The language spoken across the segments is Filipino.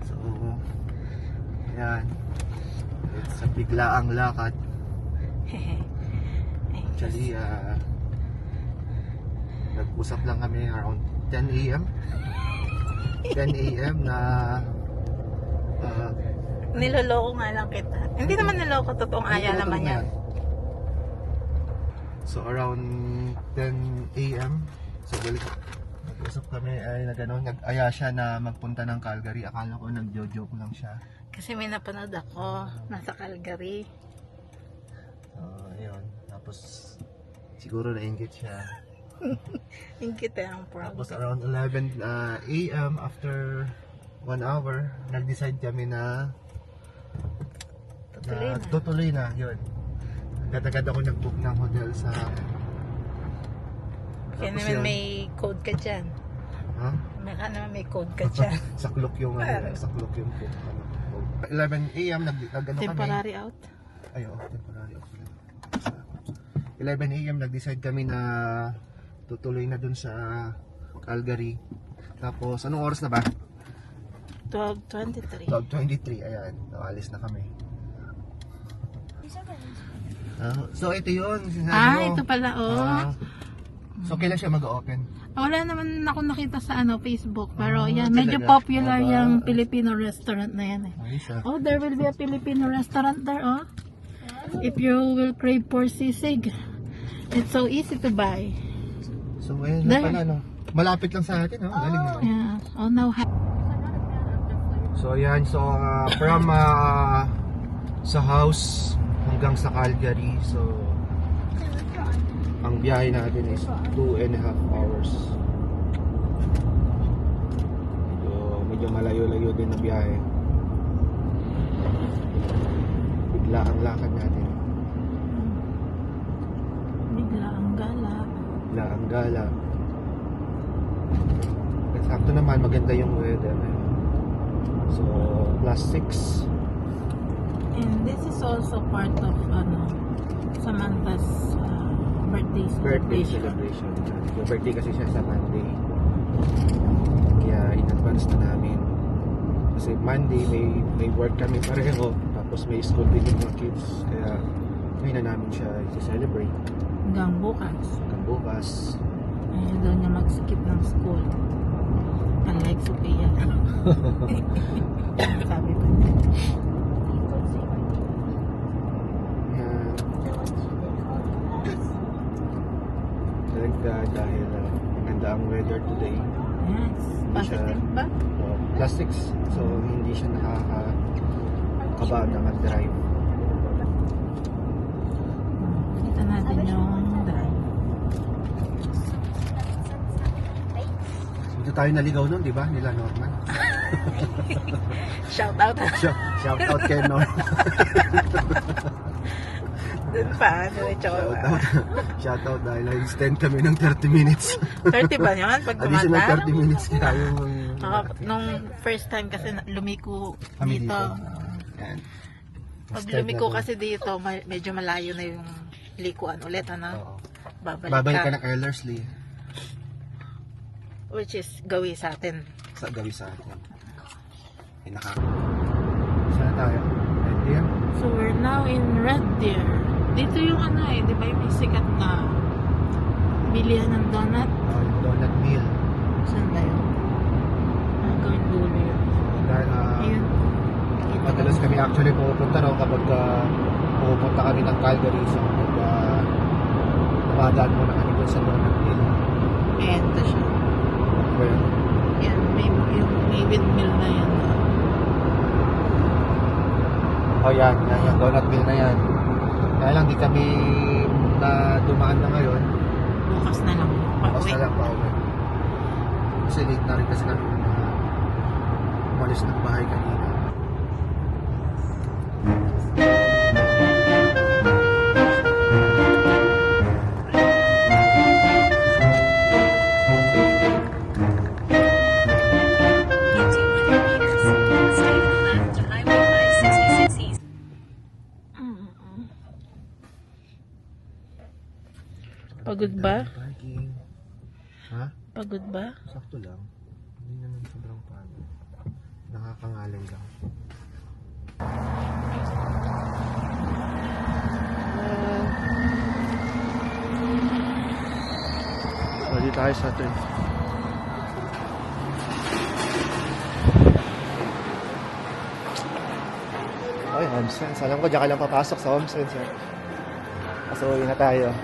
So, ayan. It's a biglaang lakad. Actually, nag-usap lang kami around 10 a.m. 10 a.m. na Niloloko nga lang kita. Hindi naman niloloko, totoong aya naman yan. So around 10 a.m. So nag-usap kami ay nag-aya siya na magpunta ng Calgary. Akala ko nag-joke lang siya. Kasi may napanood ako, nasa Calgary. Ayun. Tapos siguro nainggit siya. Ingkit ang problem. Tapos around 11 a.m. after 1 hour, nag-decide kami na tutuloy na. Yun. Agad-agad ako nag-book ng hotel sa... Kaya naman yun, may code ka dyan. Ha? Baka naman may code ka dyan. Saklok yung saklok yung book. 11 a.m. nag-ano kami. Temporary out? Ay, temporary out. 11 a.m. nag-decide kami na tutuloy na dun sa Calgary. Tapos, anong oras na ba? 12:23. 12:23, ayan. Nakalis na kami. So, ito yun. Ito pala, so, kailan siya mag-open? Wala naman ako nakita sa Facebook. Pero yan, talaga? medyo popular yung Filipino restaurant na yan. Oh, There will be a Filipino restaurant there, If you will crave for sisig. It's so easy to buy. So, ayun na pala, no? Malapit lang sa atin, no? Galing naman. Yeah. Now, so, ayan. So, from sa house hanggang sa Calgary. So, ang biyahe natin is 2.5 hours. Medyo malayo-layo din na biyahe. Bigla ang lakad natin. bigla ang gala. Bigla ang gala. Sakto naman, maganda yung weather. So, +6. And this is also part of Samantha's birthday celebration. Yung birthday kasi siya sa Monday. Kaya in advance na namin. Kasi Monday may work kami pareho. Tapos may school din yung mga kids. Kaya ngayon na namin siya i-celebrate. Hanggang bukas. Hanggang bukas. Ayaw daw niya mag-skip ng school. Unlike Sophia. Sabi pa niya. Dahil maganda ang weather today. Yes. Positive ba? +6. So hindi siya nakakaba na mag-drive. Kita natin yung drive. Dito tayo naligaw nun, di ba? Nila Norman. Shout out. Shout out kay Norman. Dun pa, diretso ka ba? Shout out dahil na-extend kami ng 30 minutes. 30 ba yun? Pag additional 30 minutes kaya yung... nung first time kasi lumiko kami dito. Pag lumiko na kasi dito, medyo malayo na yung likuan ulit, Babalik ka ng Ellerslie. Which is gawi sa atin. Gawi sa atin. Saan tayo? Red Deer? So we're now in Red Deer. Dito yung di ba yung may sikat na bilihan ng donut? Yung donut mill. Saan ba yun? Gawin dulo yun. Ayun. Madalas kami actually pupunta kapag pupunta kami ng Calgary. So namadaan muna kami dun sa donut mill. Ayan, ito siya. Yan, may windmill na yan. Yan yung donut mill na yan. Kaya lang di kami na dumaan na ngayon. Bukas na lang. Bukas na lang pa uwi. Kasi late na rin kasi kami umalis ng bahay kanina. Pagod ba? Parking. Ha? Pagod ba? Sakto lang. Hindi naman sobrang pagod. Nakakangalay lang. Pwede tayo sa atin. Ay, home sense. Alam ko, diyan ka lang papasok sa home sense. Eh. So, uwi na tayo.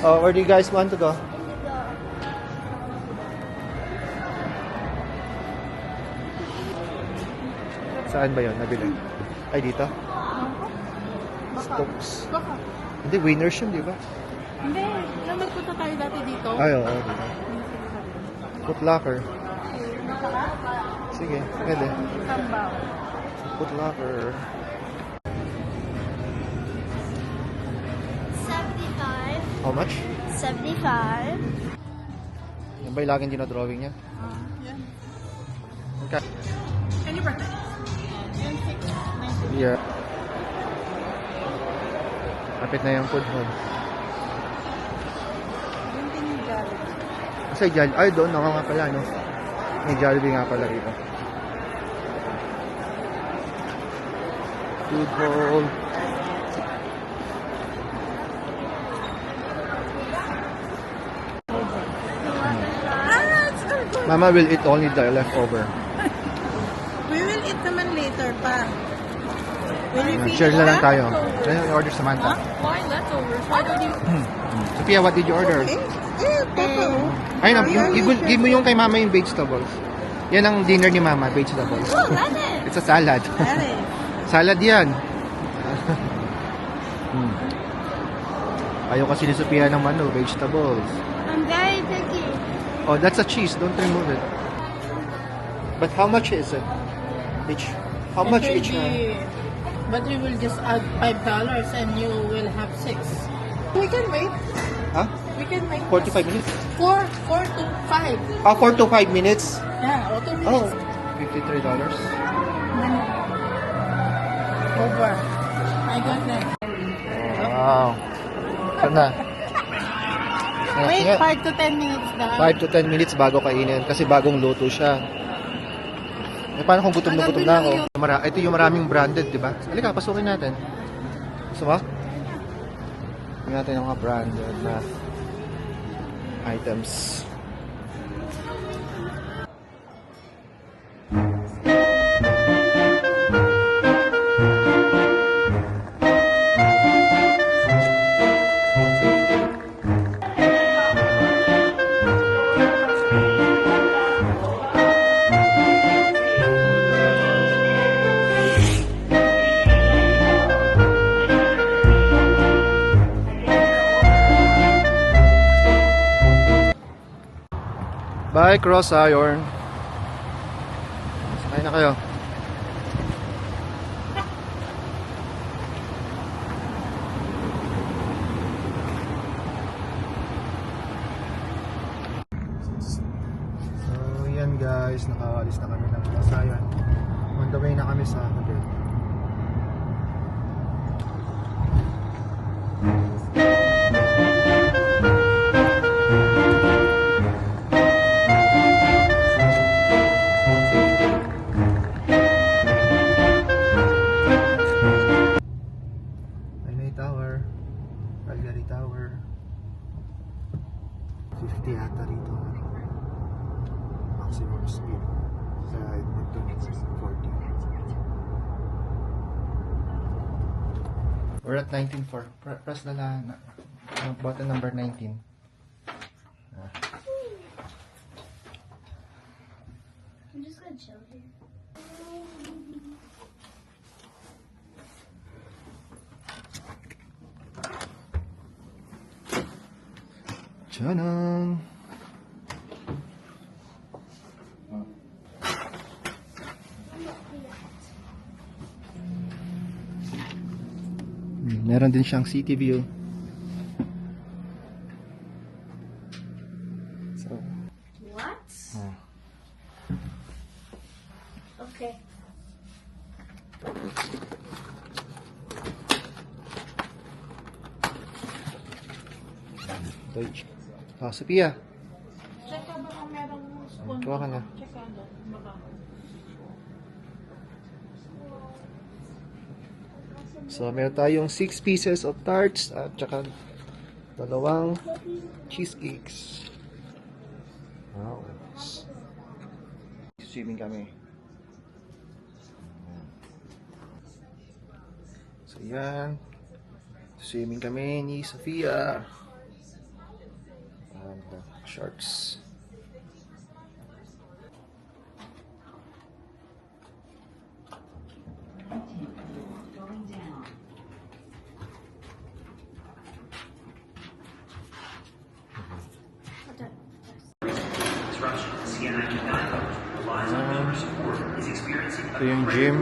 Oh, where do you guys want to go? Saan ba yun? Nabili? Ay, dito? Stokes. Baka. Hindi, winners yun, di ba? Hindi. Nung nagpunta tayo dati dito. Ay, oo. Foot Locker. Sige, pwede. Sambaw. Foot Locker. 75. How much? 75. Yan ba yung laging dinodrawing niya? Yan. Okay. Any birthday? Yan, 6. Yeah. Kapit na yung food home. Yung tinigali. Kasi Jollibee, ay doon, ako nga pala, no? May Jollibee nga pala rito. Food hall. Mama will eat only the leftover. We will eat naman later pa. Will you feed Share na lang us? tayo. Ano yung order, Samantha? Why leftovers? Why don't you... Sophia, what did you order? Ay, give mo yung kay Mama yung vegetables. Yan ang dinner ni Mama, vegetables. Oh, lettuce. It's a salad. Salad yan. Ayaw kasi ni Sophia ng vegetables. I'm very picky. Oh, that's a cheese. Don't remove it. But how much is it? Each? How much each? But we will just add $5 and you will have 6. We can wait. Huh? We can wait. 45 minutes? 4 to 5. 4 to 5 minutes? Yeah, or 2 Oh, minutes. $53. Over. I got that. Wow. Sana. Wait, 5 to 10 minutes daw. 5 to 10 minutes bago kainin kasi bagong luto siya. Eh, paano kung gutom na gutom na ako? Ito yung maraming branded, di ba? Halika, pasukin natin. Gusto mo? Tingnan natin yung mga branded na items. Bye, Cross Iron. Sakay na kayo. So, yan guys. Nakaalis na kami ng Cross Iron. On the way na kami sa hotel. Calgary Tower 50 ata rito maximum speed sa Edmonton 40. We're at 19.4. Press na lang button number 19. I'm just gonna chill here. Tchanan! Meron din siyang city view. So, What? Okay. Deutsch. Sophia. Check ka ba kung merong spoon Kuha ka na. So, meron tayong 6 pieces of tarts at saka 2 cheesecakes. Wow. Swimming kami. So, yan. Swimming kami ni Sofia. And sharks. Ito yung gym.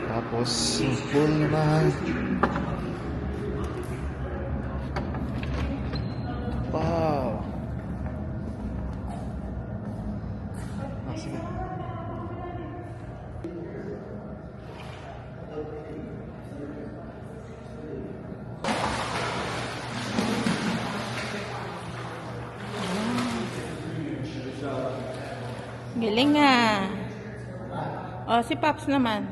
Tapos, yung pool naman. Wow! Sige. Galing nga. O, si Pops naman.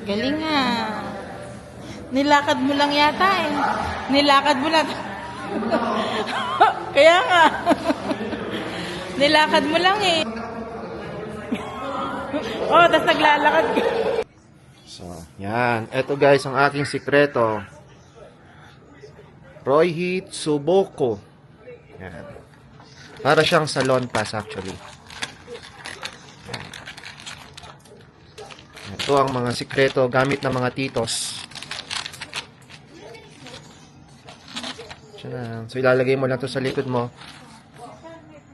Galing nga. Nilakad mo lang yata eh. Nilakad mo lang. Kaya nga. Nilakad mo lang eh. Oh, tas naglalakad ka. So, yan. Ito guys, ang aking sikreto. Roy Heat Suboko. Yan. Para siyang salon pass actually. Yan. Ito ang mga sikreto gamit ng mga titos. Tiyan. So, ilalagay mo lang to sa likod mo.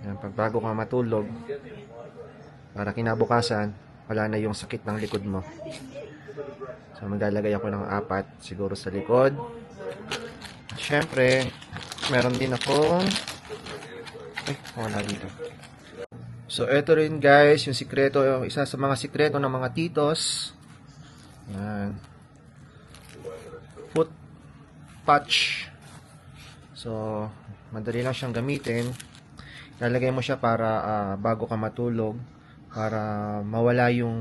Yan, pag bago ka matulog. Para kinabukasan, wala na yung sakit ng likod mo. So, maglalagay ako ng 4 siguro sa likod. At syempre, meron din akong wala dito. So, ito rin guys, yung sikreto, isa sa mga sikreto ng mga titos. Yan. Foot patch. So, madali lang siyang gamitin. Lalagay mo siya para bago ka matulog, para mawala yung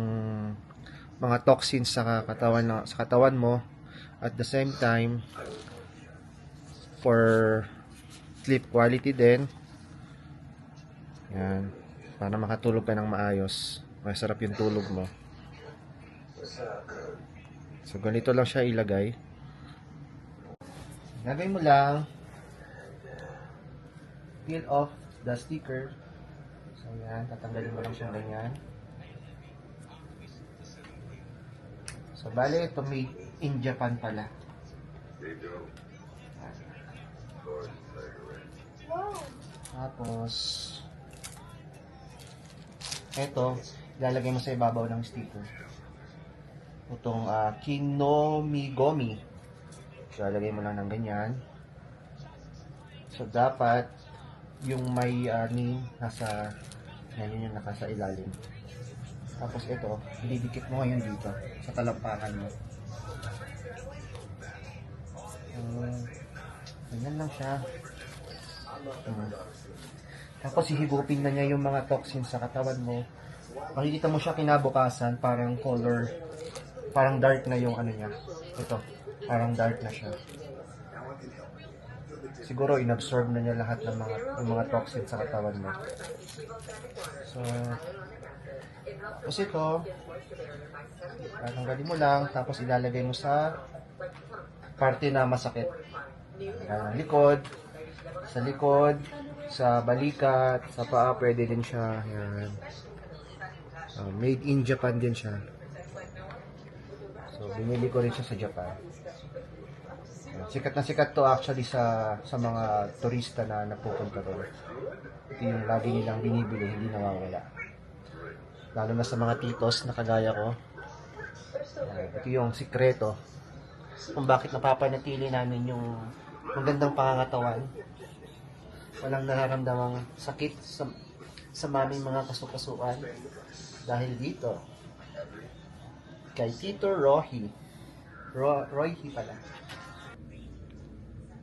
mga toxins sa katawan mo, at the same time for sleep quality din. Yan, para makatulog ka ng maayos, masarap yung tulog mo. So ganito lang siya ilagay. Lagay mo lang, peel off the sticker. So yan, tatanggalin mo lang siya ganyan. So, bale, ito made in Japan pala. Tapos, ito, ilalagay mo sa ibabaw ng sticker. Itong King no Migomi. So, ilalagay mo lang ng ganyan. So, dapat, yung may name, nasa, yan yung nasa ilalim. Tapos ito, didikit mo ngayon dito sa talampakan mo. Ganyan lang siya. Tapos hihigupin na niya yung mga toxins sa katawan mo. Makikita mo siya kinabukasan, parang color, parang dark na yung ano niya. Ito, parang dark na siya. Siguro inabsorb na niya lahat ng mga toxins sa katawan mo. So, tapos ito, tanggalin mo lang, tapos ilalagay mo sa parte na masakit. Sa likod, sa balikat, sa paa, pwede din siya. Yan. Made in Japan din siya. So, binili ko rin siya sa Japan. Sikat na sikat to actually sa mga turista na napupunta doon. Ito yung lagi nilang binibili, hindi nawawala. Lalo na sa mga titos na kagaya ko. Ito yung sikreto kung bakit napapanatili namin yung magandang pangangatawan. walang nararamdamang sakit sa maming mga kasukasuan dahil dito kay Tito Rohy. Rohy pala.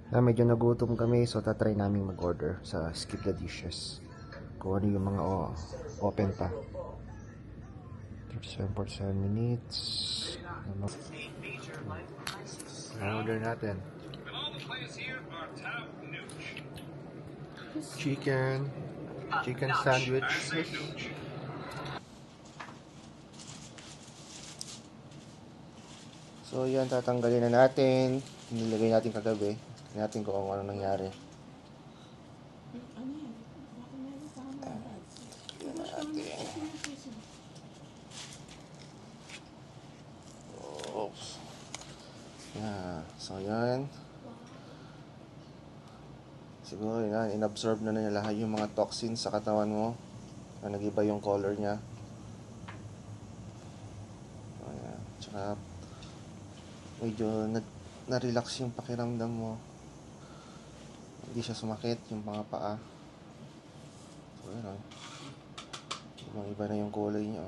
Medyo nagutom kami, so tatry namin mag-order sa Skip the Dishes. Kung ano yung mga open pa. 37 minutes. Order natin. Chicken sandwich. So yan, tatanggalin na natin. Nilagay natin kagabi. Tingnan natin kung ano nangyari. Oops. Yeah. So yan. Siguro yan, inabsorb na nila lahat yung mga toxins sa katawan mo. Na nag-iba yung color niya. So yan. Tsaka medyo na-relax yung pakiramdam mo. Hindi siya sumakit yung mga paa. So yan, iba na yung kulay niya.